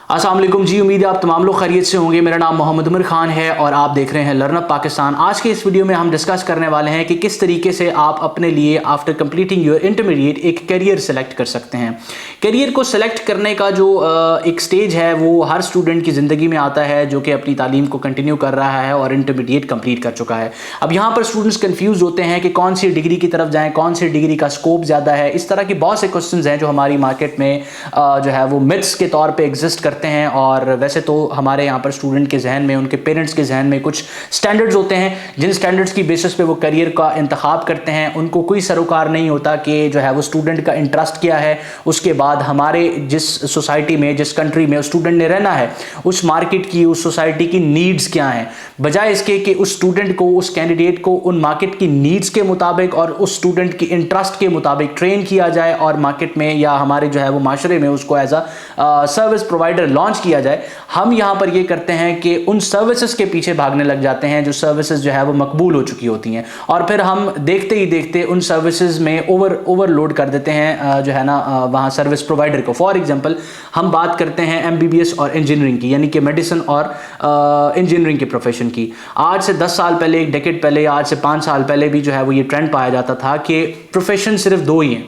अस्सलाम वालेकुम जी, उम्मीद है आप तमाम लोग खैरियत से होंगे। मेरा नाम मोहम्मद उमर खान है और आप देख रहे हैं लर्न अप पाकिस्तान। आज के इस वीडियो में हम डिस्कस करने वाले हैं कि किस तरीके से आप अपने लिए आफ्टर कंप्लीटिंग योर इंटरमीडिएट एक करियर सेलेक्ट कर सकते हैं। करियर को सेलेक्ट करने का जो एक स्टेज है वो हर स्टूडेंट की ज़िंदगी में आता है जो कि अपनी तालीम को कंटिन्यू कर रहा है और इंटरमीडिएट कंप्लीट कर चुका है। अब यहाँ पर स्टूडेंट्स कन्फ्यूज़ होते हैं कि कौन सी डिग्री की तरफ जाएँ, कौन सी डिग्री का स्कोप ज़्यादा है। इस तरह की बहुत से क्वेश्चन हैं जो हमारी मार्केट में जो है वो मिथ्स के तौर पर एग्जिस्ट करते हैं। और वैसे तो हमारे यहाँ पर स्टूडेंट के जहन में, उनके पेरेंट्स के जहन में कुछ स्टैंडर्ड्स होते हैं जिन स्टैंडर्ड्स की बेसिस पे वो करियर का इंतखाब करते हैं। उनको कोई सरोकार नहीं होता कि जो है वो स्टूडेंट का इंटरेस्ट क्या है, उसके बाद हमारे जिस सोसाइटी में, जिस कंट्री में उस स्टूडेंट ने रहना है, उस मार्केट की, उस सोसाइटी की नीड्स क्या हैं। बजाय इसके कि उस स्टूडेंट को, उस कैंडिडेट को उन मार्केट की नीड्स के मुताबिक और उस स्टूडेंट की इंटरेस्ट के मुताबिक ट्रेन किया जाए और मार्केट में या हमारे जो है वो माशरे में उसको as a service provider launch किया जाए, हम यहाँ पर ये करते हैं कि उन सर्विसेज के पीछे भागने लग जाते हैं जो सर्विसेज जो है वो मकबूल हो चुकी होती हैं। और फिर हम देखते ही देखते उन सर्विसेज में ओवरलोड कर देते हैं जो है ना वहाँ सर्विस प्रोवाइडर को। फॉर एग्जांपल हम बात करते हैं एमबीबीएस और इंजीनियरिंग की, यानी कि मेडिसिन और इंजीनियरिंग के प्रोफेशन की। आज से 10 साल पहले, एक डेकेड पहले, आज से 5 साल पहले भी जो है वो ये ट्रेंड पाया जाता था कि प्रोफेशन सिर्फ 2 ही हैं,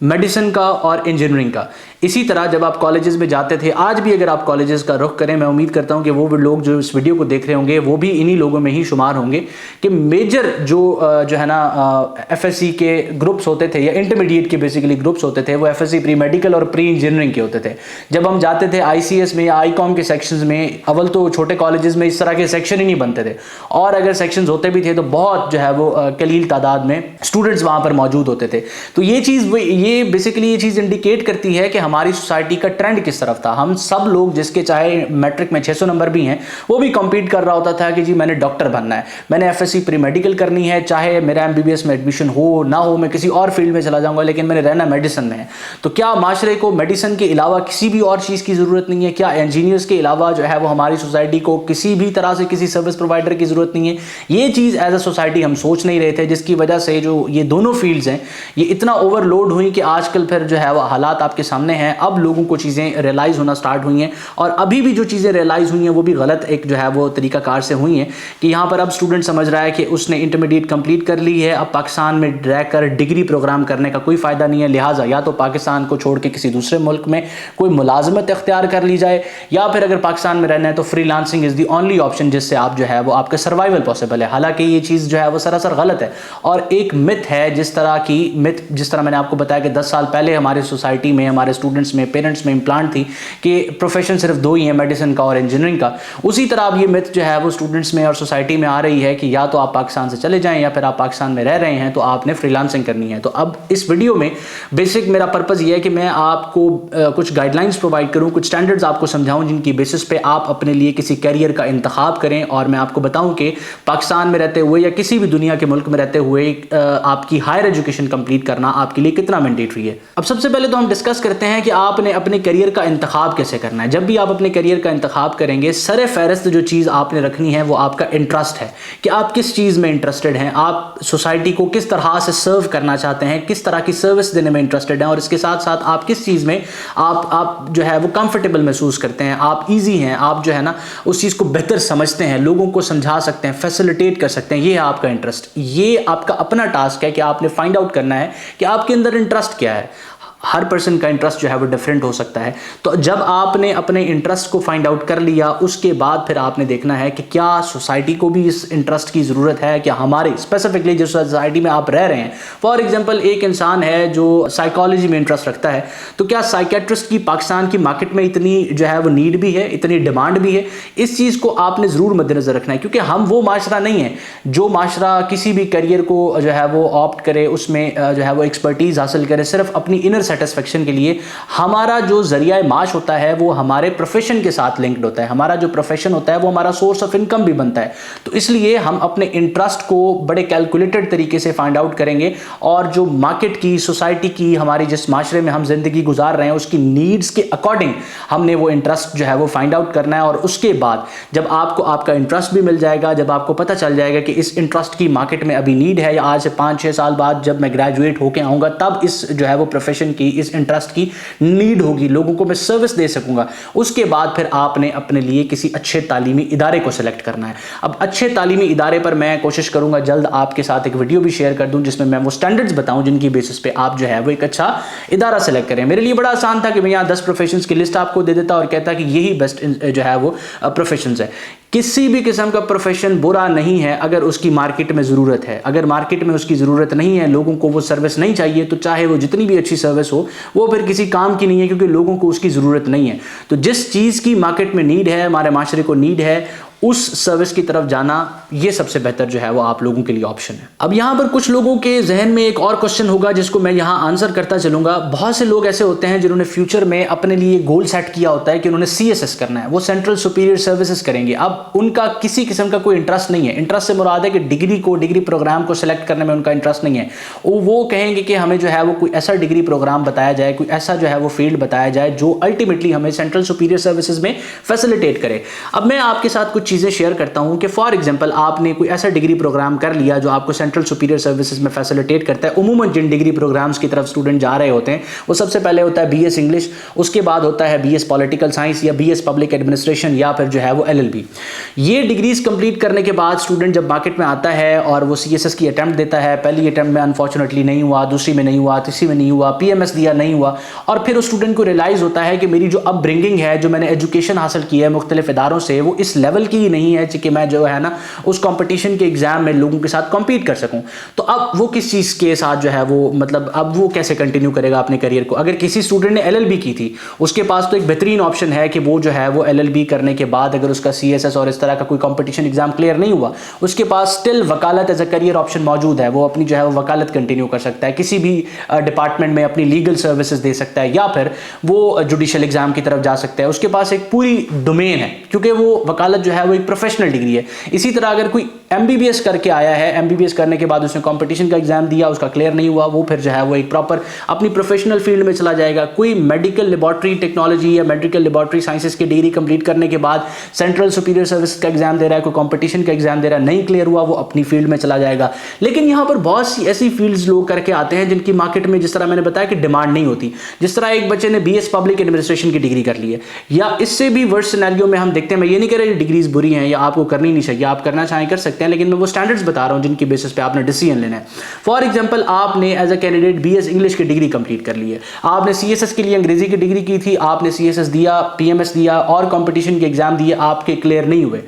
मेडिसिन का और इंजीनियरिंग का। इसी तरह जब आप कॉलेजेस में जाते थे, आज भी अगर आप कॉलेजेस का रुख करें, मैं उम्मीद करता हूं कि वो लोग जो इस वीडियो को देख रहे होंगे वो भी इन्हीं लोगों में ही शुमार होंगे कि मेजर जो है ना एफएससी के ग्रुप्स होते थे या इंटरमीडिएट के बेसिकली ग्रुप्स होते थे, वो एफएससी प्री मेडिकल और प्री इंजीनियरिंग के होते थे। जब हम जाते थे आईसीएस में या आईकॉम के सेक्शंस में, अव्वल तो छोटे कॉलेजेस में इस तरह के सेक्शन ही नहीं बनते थे, और अगर सेक्शंस होते भी थे तो बहुत जो है वो कलील तादाद में स्टूडेंट्स वहाँ पर मौजूद होते थे। तो ये चीज़ इंडिकेट करती है कि हमारी सोसाइटी का ट्रेंड किस तरफ था। हम सब लोग, जिसके चाहे मैट्रिक में 600 नंबर भी हैं, वो भी कम्पीट कर रहा होता था कि जी मैंने डॉक्टर बनना है, मैंने एफएससी प्री मेडिकल करनी है, चाहे मेरा एमबीबीएस में एडमिशन हो ना हो, मैं किसी और फील्ड में चला जाऊंगा, लेकिन मैंने रहना मेडिसिन में है। तो क्या माशरे को मेडिसिन के अलावा किसी भी और चीज़ की ज़रूरत नहीं है? क्या इंजीनियर्स के अलावा जो है वो हमारी सोसाइटी को किसी भी तरह से किसी सर्विस प्रोवाइडर की ज़रूरत नहीं है? ये चीज़ एज अ सोसाइटी हम सोच नहीं रहे थे, जिसकी वजह से जो ये दोनों फील्ड्स हैं ये इतना ओवरलोड हुई कि आजकल फिर जो है वो हालात आपके सामने हैं। अब लोगों को चीज़ें रियलाइज़ होना स्टार्ट हुई हैं, और अभी भी जो चीज़ें रियलाइज़ हुई हैं वो भी गलत एक जो है वो तरीक़ाकार से हुई हैं कि यहाँ पर अब स्टूडेंट समझ रहा है कि उसने इंटरमीडिएट कंप्लीट कर ली है, अब पाकिस्तान में रह कर डिग्री प्रोग्राम करने का कोई फ़ायदा नहीं है, लिहाजा या तो पाकिस्तान को छोड़ के किसी दूसरे मुल्क में कोई मुलाजमत इख्तियार कर ली जाए, या फिर अगर पाकिस्तान में रहना है तो freelancing is the only option जिससे आप जो है वो आपका सर्वाइवल पॉसिबल है। हालांकि ये चीज़ जो है वो सरासर गलत है और एक मिथ है। जिस तरह मैंने आपको बताया कि 10 साल पहले हमारे सोसाइटी में, हमारे स्टूडेंट्स में, पेरेंट्स में इम्प्लांट थी कि प्रोफेशन सिर्फ 2 ही है, मेडिसिन का और इंजीनियरिंग का, उसी तरह अब ये मिथ जो है वो स्टूडेंट्स में और सोसाइटी में आ रही है कि या तो आप पाकिस्तान से चले जाएं या फिर आप पाकिस्तान में रह रहे हैं तो आपने फ्रीलांसिंग करनी है। तो अब इस वीडियो में बेसिक मेरा पर्पज़ ये है कि मैं आपको कुछ गाइडलाइंस प्रोवाइड करूँ, कुछ स्टैंडर्ड्स आपको समझाऊँ जिनकी बेसिस पे आप अपने लिए किसी कैरियर का इंतखाब करें, और मैं आपको बताऊँ कि पाकिस्तान में रहते हुए या किसी भी दुनिया के मुल्क में रहते हुए आपकी हायर एजुकेशन कंप्लीट करना आपके लिए कितना मैंडेटरी है। अब सबसे पहले तो हम डिस्कस करते हैं कि आपने अपने करियर का इंतखाब कैसे करना है। जब भी आप अपने करियर का इंतखाब करेंगे, सर फहरिस्त जो चीज़ आपने रखनी है वो आपका इंटरेस्ट है कि आप किस चीज़ में इंटरेस्टेड हैं, आप सोसाइटी को किस तरह से सर्व करना चाहते हैं, किस तरह की सर्विस देने में इंटरेस्टेड हैं, और इसके साथ साथ आप किस चीज़ में आप जो है वो कंफर्टेबल महसूस करते हैं, आप ईजी हैं, आप जो है ना उस चीज़ को बेहतर समझते हैं, लोगों को समझा सकते हैं, फैसिलिटेट कर सकते हैं। ये है आपका इंटरेस्ट। ये आपका अपना टास्क है कि आपने फाइंड आउट करना है कि आपके अंदर इंटरेस्ट क्या है। हर पर्सन का इंटरेस्ट जो है वो डिफरेंट हो सकता है। तो जब आपने अपने इंटरेस्ट को फाइंड आउट कर लिया, उसके बाद फिर आपने देखना है कि क्या सोसाइटी को भी इस इंटरेस्ट की ज़रूरत है, क्या हमारे स्पेसिफिकली जिस सोसाइटी में आप रह रहे हैं। फॉर एग्जांपल एक इंसान है जो साइकोलॉजी में इंटरेस्ट रखता है, तो क्या साइकेट्रिस्ट की पाकिस्तान की मार्केट में इतनी जो है वो नीड भी है, इतनी डिमांड भी है? इस चीज़ को आपने ज़रूर मद्देनज़र रखना है, क्योंकि हम वो माशरा नहीं है जो माशरा किसी भी करियर को जो है वो ऑप्ट करे, उसमें जो है वो एक्सपर्टीज़ हासिल करे सिर्फ अपनी इनर सेटिस्फेक्शन के लिए। हमारा जो जरिया माश होता है वो हमारे प्रोफेशन के साथ लिंक्ड होता है। हमारा जो प्रोफेशन होता है वो हमारा सोर्स ऑफ इनकम भी बनता है। तो इसलिए हम अपने इंटरेस्ट को बड़े कैलकुलेटेड तरीके से फाइंड आउट करेंगे, और जो मार्केट की, सोसाइटी की, हमारी जिस माशरे में हम जिंदगी गुजार रहे हैं उसकी नीड्स के अकॉर्डिंग हमने वो इंटरेस्ट जो है वो फाइंड आउट करना है। और उसके बाद जब आपको आपका इंटरेस्ट भी मिल जाएगा, जब आपको पता चल जाएगा कि इस इंटरेस्ट की मार्केट में अभी नीड है, या आज से 5-6 साल बाद जब मैं ग्रेजुएट होकर आऊँगा तब इस जो है वो प्रोफेशन की की, इस इंटरेस्ट की नीड होगी, लोगों को मैं सर्विस दे सकूंगा, उसके बाद फिर आपने अपने लिए किसी अच्छे तालीमी इदारे को सेलेक्ट करना है। अब अच्छे तालीमी इदारे पर मैं कोशिश करूंगा जल्द आपके साथ एक वीडियो भी शेयर कर दूं जिसमें मैं वो स्टैंडर्ड्स बताऊं जिनकी बेसिस पे आप जो है वो एक अच्छा इदारा सेलेक्ट करें। मेरे लिए बड़ा आसान था कि मैं यहाँ 10 प्रोफेशंस की लिस्ट आपको दे देता और कहता कि यही बेस्ट जो है वो प्रोफेशंस है। किसी भी किस्म का प्रोफेशन बुरा नहीं है अगर उसकी मार्केट में ज़रूरत है। अगर मार्केट में उसकी ज़रूरत नहीं है, लोगों को वो सर्विस नहीं चाहिए, तो चाहे वो जितनी भी अच्छी सर्विस हो वो फिर किसी काम की नहीं है, क्योंकि लोगों को उसकी ज़रूरत नहीं है। तो जिस चीज़ की मार्केट में नीड है, हमारे माशरे को नीड है, उस सर्विस की तरफ जाना ये सबसे बेहतर जो है वो आप लोगों के लिए ऑप्शन है। अब यहाँ पर कुछ लोगों के जहन में एक और क्वेश्चन होगा जिसको मैं यहाँ आंसर करता चलूंगा। बहुत से लोग ऐसे होते हैं जिन्होंने फ्यूचर में अपने लिए गोल सेट किया होता है कि उन्होंने CSS करना है, वो सेंट्रल सुपीरियर सर्विसेज करेंगे। अब उनका किसी किस्म का कोई इंटरेस्ट नहीं है। इंटरेस्ट से मुराद है कि डिग्री प्रोग्राम को सिलेक्ट करने में उनका इंटरेस्ट नहीं है। वो कहेंगे कि हमें जो है वो कोई ऐसा डिग्री प्रोग्राम बताया जाए, कोई ऐसा जो है वो फील्ड बताया जाए जो अल्टीमेटली हमें सेंट्रल सुपीरियर सर्विसेज में फैसिलिटेट करे। अब मैं आपके साथ कुछ चीज़ें शेयर करता हूं कि फॉर एग्जांपल आपने कोई ऐसा डिग्री प्रोग्राम कर लिया जो आपको सेंट्रल सुपीरियर सर्विसेज में फैसिलिटेट करता है। उमूमन जिन डिग्री प्रोग्राम्स की तरफ स्टूडेंट जा रहे होते हैं वो सबसे पहले होता है BS इंग्लिश, उसके बाद होता है BS पॉलिटिकल साइंस या BS पब्लिक एडमिनिस्ट्रेशन या फिर जो है वो LLB। ये डिग्रीज कंप्लीट करने के बाद स्टूडेंट जब मार्केट में आता है और वो CSS की अटेम्प्ट देता है, पहली अटेम्प्ट में अनफॉर्चुनेटली नहीं हुआ, दूसरी में नहीं हुआ, तीसरी में नहीं हुआ, PMS दिया नहीं हुआ, और फिर उस स्टूडेंट को रियलाइज होता है कि मेरी जो अपब्रिंगिंग है, जो मैंने एजुकेशन हासिल की है मुख्तलिफ इदारों से, वो इस लेवल की ही नहीं है कि मैं जो है ना उस कंपटीशन के एग्जाम में लोगों के साथ कॉम्पीट कर सकूं। तो अब वो किस चीज के साथ जो है वो मतलब अब वो कैसे कंटिन्यू करेगा अपने करियर को। अगर किसी स्टूडेंट ने LLB की थी, उसके पास तो एक बेहतरीन ऑप्शन है कि वो जो है वो LLB करने के बाद अगर उसका CSS और इस तरह का कोई कंपटीशन एग्जाम क्लियर नहीं हुआ, उसके पास स्टिल वकालत एज अ करियर ऑप्शन मौजूद है। वो अपनी जो है वो वकालत कंटिन्यू कर सकता है, किसी भी डिपार्टमेंट में अपनी लीगल सर्विसेज दे सकता है, या फिर वो जुडिशियल एग्जाम की तरफ जा सकता है। उसके पास एक पूरी डोमेन है, क्योंकि वो वकालत जो है वो एक प्रोफेशनल डिग्री है। इसी तरह अगर कोई MBBS करके आया है, MBBS करने के बाद उसने कंपटीशन का एग्जाम दिया, उसका क्लियर नहीं हुआ, वो फिर जो है वो एक प्रॉपर अपनी प्रोफेशनल फील्ड में चला जाएगा। कोई मेडिकल लेबोरेटरी टेक्नोलॉजी या मेडिकल लेबोरेटरी साइंसेस की डिग्री कंप्लीट करने के बाद सेंट्रल सुपीरियर सर्विस का एग्जाम दे रहा है, कोई कंपटीशन का एग्जाम दे रहा है, नहीं क्लियर हुआ, वो अपनी फील्ड में चला जाएगा। लेकिन यहाँ पर बहुत सी ऐसी फील्ड्स लोग करके आते हैं जिनकी मार्केट में, जिस तरह मैंने बताया कि डिमांड नहीं होती। जिस तरह एक बच्चे ने BS पब्लिक एडमिनिस्ट्रेशन की डिग्री कर ली है, या इससे भी वर्स्ट सिनेरियो में हम देखते हैं, मैं ये नहीं कह रहा डिग्रीज बुरी हैं या आपको करनी नहीं चाहिए, आप करना चाहें कर सकते हैं, लेकिन मैं वो स्टैंडर्ड्स बता रहा हूं जिनकी बेसिस पे आपने डिसीजन लेना है। फॉर एग्जांपल आपने as a candidate BS English की डिग्री कंप्लीट कर ली है, आपने CSS के लिए अंग्रेजी की डिग्री की थी, आपने CSS दिया, PMS दिया और कंपटीशन के एग्जाम दिए, आपके क्लियर नहीं हुए।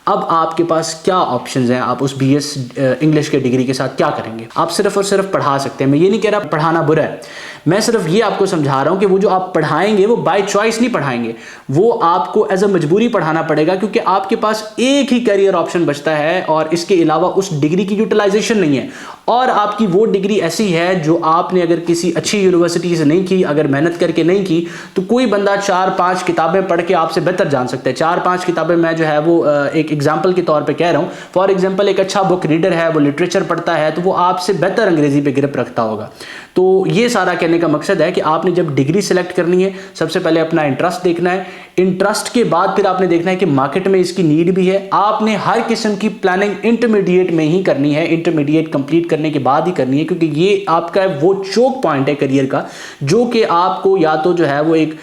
अब आपके पास क्या ऑप्शंस हैं, आप उस BS इंग्लिश के डिग्री के साथ क्या करेंगे। आप सिर्फ और सिर्फ पढ़ा सकते हैं। मैं ये नहीं कह रहा पढ़ाना बुरा है, मैं सिर्फ ये आपको समझा रहा हूं कि वो जो आप पढ़ाएंगे वो बाय चॉइस नहीं पढ़ाएंगे, वो आपको एज अ मजबूरी पढ़ाना पड़ेगा, क्योंकि आपके पास एक ही करियर ऑप्शन बचता है और इसके अलावा उस डिग्री की यूटिलाइजेशन नहीं है। और आपकी वो डिग्री ऐसी है जो आपने अगर किसी अच्छी यूनिवर्सिटी से नहीं की, अगर मेहनत करके नहीं की, तो कोई बंदा 4-5 किताबें पढ़ के आपसे बेहतर जान सकता है। 4-5 किताबें मैं जो है वो एक एग्जाम्पल के तौर पे कह रहा हूँ। फॉर एग्जाम्पल एक अच्छा बुक रीडर है, वो लिटरेचर पढ़ता है, तो वो आपसे बेहतर अंग्रेजी पे ग्रिप रखता होगा। तो ये सारा कहने का मकसद है कि आपने जब डिग्री सेलेक्ट करनी है, सबसे पहले अपना इंटरेस्ट देखना है, इंटरेस्ट के बाद फिर आपने देखना है कि मार्केट में इसकी नीड भी है। आपने हर किस्म की प्लानिंग इंटरमीडिएट में ही करनी है, इंटरमीडिएट कंप्लीट करने के बाद ही करनी है, क्योंकि ये आपका वो चोक पॉइंट है करियर का, जो कि आपको या तो जो है वो एक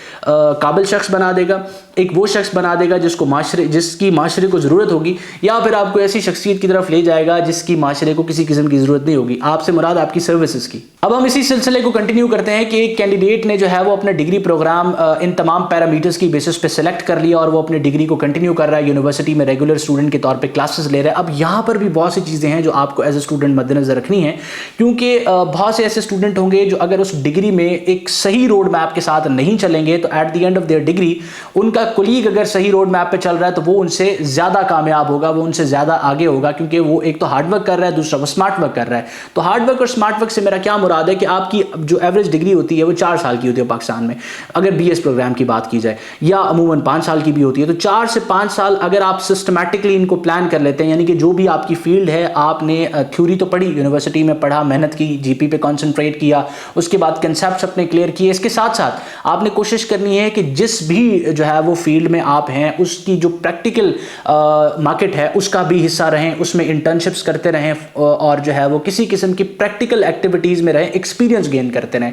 काबिल शख्स बना देगा, एक वो शख्स बना देगा जिसकी माशरे को ज़रूरत होगी, या फिर आपको ऐसी शख्सियत की तरफ ले जाएगा जिसकी माशरे को किसी किस्म की ज़रूरत नहीं होगी। आपसे मुराद आपकी सर्विसेज की। अब हम इसी सिलसिले को कंटिन्यू करते हैं कि एक कैंडिडेट ने जो है वो अपना डिग्री प्रोग्राम इन तमाम पैरामीटर्स की बेसिस पे सेलेक्ट कर लिया और वो अपनी डिग्री को कंटिन्यू कर रहा है, यूनिवर्सिटी में रेगुलर स्टूडेंट के तौर पे क्लासेस ले रहा है। अब यहाँ पर भी बहुत सी चीज़ें हैं जो आपको एज ए स्टूडेंट मद्देनजर रखनी है, क्योंकि बहुत से ऐसे स्टूडेंट होंगे जो अगर उस डिग्री में एक सही रोड मैप के साथ नहीं चलेंगे, तो at the end of their degree उनका कोलीग अगर सही रोड मैप पे चल रहा है तो वो उनसे ज़्यादा कामयाब होगा, वो उनसे ज़्यादा आगे होगा, क्योंकि वो एक तो हार्डवर्क कर रहा है, दूसरा वो स्मार्ट वर्क कर रहा है। तो हार्डवर्क और स्मार्ट वर्क से मेरा क्या मुराद है कि आपकी जो एवरेज डिग्री होती है वो 4 साल की होती है पाकिस्तान में, अगर BS प्रोग्राम की बात की जाए, या عموماً 5 سال کی بھی ہوتی ہے. تو 4 سے 5 سال اگر آپ سسٹمیٹکلی ان کو پلان کر لیتے ہیں, یعنی کہ جو بھی آپ کی فیلڈ ہے, آپ نے تھیوری تو پڑھی, یونیورسٹی میں پڑھا, محنت کی, جی پی پہ کانسنٹریٹ کیا, اس کے بعد کنسیپٹس اپنے کلیئر کیے, اس کے ساتھ ساتھ آپ نے کوشش کرنی ہے کہ جس بھی جو ہے وہ فیلڈ میں آپ ہیں اس کی جو پریکٹیکل مارکیٹ ہے اس کا بھی حصہ رہیں, اس میں انٹرنشپس کرتے رہیں اور جو ہے وہ کسی قسم کی پریکٹیکل ایکٹیویٹیز میں رہیں, ایکسپیرینس گین کرتے رہیں.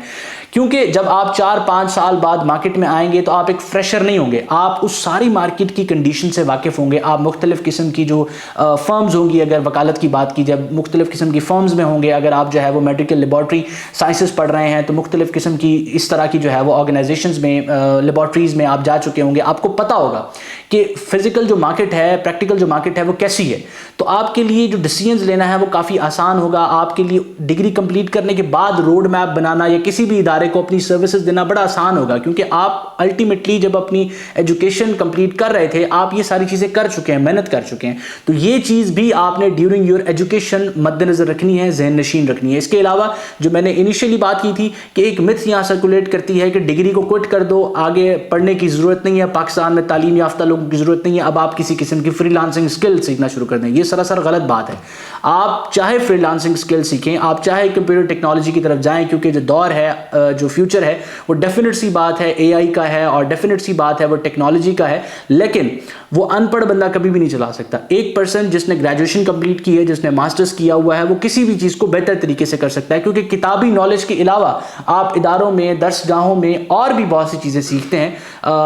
کیونکہ جب آپ 4-5 سال بعد مارکیٹ میں آئیں گے تو آپ ایک فریشر نہیں ہوں گے, آپ اس ساری مارکیٹ کی کنڈیشن سے واقف ہوں گے. آپ مختلف قسم کی جو فرمز ہوں گی, اگر وکالت کی بات کی جب مختلف قسم کی فرمز میں ہوں گے, اگر آپ جو ہے وہ میڈیکل لیبارٹری سائنسز پڑھ رہے ہیں تو مختلف قسم کی اس طرح کی جو ہے وہ آرگنائزیشنز میں, لیبارٹریز میں آپ جا چکے ہوں گے, آپ کو پتہ ہوگا کہ فزیکل جو مارکیٹ ہے, پریکٹیکل جو مارکیٹ ہے وہ کیسی ہے. تو آپ کے لیے جو ڈیسیجنز لینا ہے وہ کافی آسان ہوگا. آپ کے لیے ڈگری کمپلیٹ کرنے کے بعد روڈ میپ بنانا یا کسی بھی ادارے کو اپنی سروسز دینا بڑا آسان ہوگا, کیونکہ آپ الٹیمیٹلی جب اپنی ایجوکیشن کمپلیٹ کر رہے تھے آپ یہ ساری چیزیں کر چکے ہیں, محنت کر چکے ہیں. تو یہ چیز بھی آپ نے ڈیورنگ یور ایجوکیشن مد نظر رکھنی ہے, ذہن نشین رکھنی ہے. اس کے علاوہ جو میں نے انیشیلی بات کی تھی کہ ایک متھ یہاں سرکولیٹ کرتی ہے کہ ڈگری کو کوئٹ کر دو, آگے پڑھنے کی ضرورت نہیں ہے, پاکستان میں تعلیم یافتہ لوگوں کی ضرورت نہیں ہے, اب آپ کسی قسم کی فری لانسنگ اسکل سیکھنا شروع کر دیں. یہ سراسر غلط بات ہے. آپ چاہے فری لانسنگ اسکل سیکھیں, آپ چاہے کمپیوٹر ٹیکنالوجی کی طرف جائیں, کیونکہ جو دور ہے, جو فیوچر ہے وہ ڈیفینیٹ سی بات ہے اے آئی کا ہے, اور ڈیفینیٹ سی بات ہے وہ ٹیکنالوجی کا ہے. لیکن وہ ان پڑھ بندہ کبھی بھی نہیں چلا سکتا. ایک پرسن جس نے گریجویشن کمپلیٹ کی ہے, جس نے ماسٹرز کیا ہوا ہے, وہ کسی بھی چیز کو بہتر طریقے سے کر سکتا ہے, کیونکہ کتابی نالج کے علاوہ آپ اداروں میں, درس گاہوں میں اور بھی بہت سی چیزیں سیکھتے ہیں.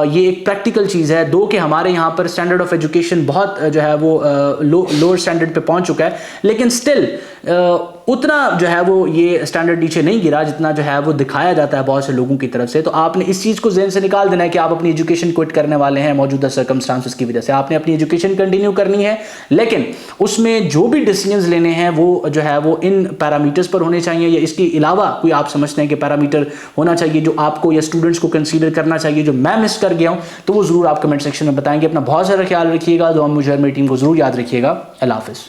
یہ ایک پریکٹیکل چیز ہے. دو کہ ہمارے یہاں پر اسٹینڈرڈ آف ایجوکیشن بہت جو ہے وہ لوور اسٹینڈرڈ پہ پہنچ چکا ہے, لیکن اسٹل اتنا جو ہے وہ یہ اسٹینڈرڈ نیچے نہیں گرا جتنا جو ہے وہ دکھایا جاتا ہے بہت سے لوگوں کی طرف سے. تو آپ نے اس چیز کو ذہن سے نکال دینا ہے کہ آپ اپنی ایجوکیشن کوئٹ کرنے والے ہیں موجودہ سرکمسٹانسز کی وجہ سے. آپ نے اپنی ایجوکیشن کنٹینیو کرنی ہے, لیکن اس میں جو بھی ڈیسیجنز لینے ہیں وہ جو ہے وہ ان پیرامیٹرز پر ہونے چاہیے, یا اس کے علاوہ کوئی آپ سمجھتے ہیں کہ پیرامیٹر ہونا چاہیے جو آپ کو یا اسٹوڈنٹس کو کنسیڈر کرنا چاہیے جو میں مس کر گیا ہوں, تو وہ ضرور آپ کمنٹ سیکشن میں بتائیں گے. اپنا بہت سارا خیال رکھیے گا. دعا مجھے میری ٹیم کو ضرور یاد رکھیے گا. اللہ حافظ.